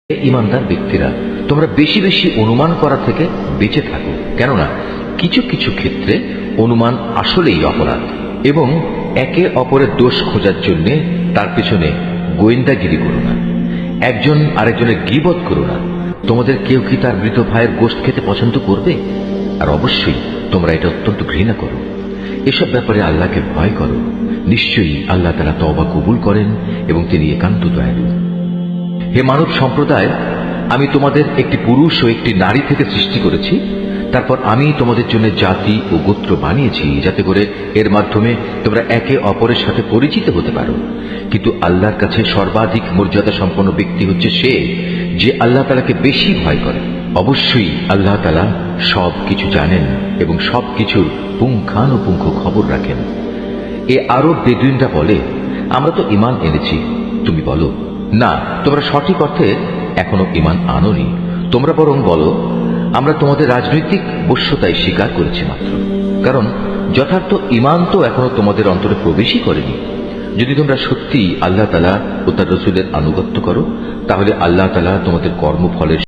ইমানদার ব্যক্তিরা, তোমরা বেশি বেশি অনুমান করা থেকে বেঁচে থাকো, কেননা কিছু কিছু ক্ষেত্রে অনুমান আসলেই অপরাধ। এবং একে অপরের দোষ খোঁজার জন্য তার পেছনে গোয়েন্দাগিরি করো না। একজন আরেকজনের গীবত করো না। তোমাদের কেউ কি তার মৃত ভাইয়ের গোশত খেতে পছন্দ করবে? আর অবশ্যই তোমরা এটা অত্যন্ত ঘৃণা করো। এসব ব্যাপারে আল্লাহকে ভয় করো। নিশ্চয়ই আল্লাহ তাআলা তওবা কবুল করেন এবং তিনি একান্ত দয়ালু। হে মানব সম্প্রদায়, আমি তোমাদের একটি পুরুষ ও একটি নারী থেকে সৃষ্টি করেছি। তারপর আমি তোমাদের জন্য জাতি ও গোত্র বানিয়েছি, যাতে করে এর মাধ্যমে তোমরা একে অপরের সাথে পরিচিত হতে পারো। কিন্তু আল্লাহর কাছে সর্বাধিক মর্যাদা সম্পন্ন ব্যক্তি হচ্ছে সে, যে আল্লাহ তাআলাকে বেশি ভয় করে। অবশ্যই আল্লাহ তাআলা সব কিছু জানেন এবং সবকিছুর পুঙ্খানুপুঙ্খ খবর রাখেন। এ আরব বেদুইনরা বলে, আমরা তো ঈমান এনেছি। তুমি বলো, না, তোমরা সঠিক অর্থে এখনো ঈমান আনোনি। তোমরা বরং বলো, আমরা তোমাদের রাজনৈতিক বশ্যতায় স্বীকার করেছি মাত্র। কারণ যথার্থ ঈমান তো এখনো তোমাদের অন্তরে প্রবেশই করেনি। যদি তোমরা সত্যি আল্লাহ তাআলা ও তার রাসূলের আনুগত্য করো, তাহলে আল্লাহ তাআলা তোমাদের কর্মফলের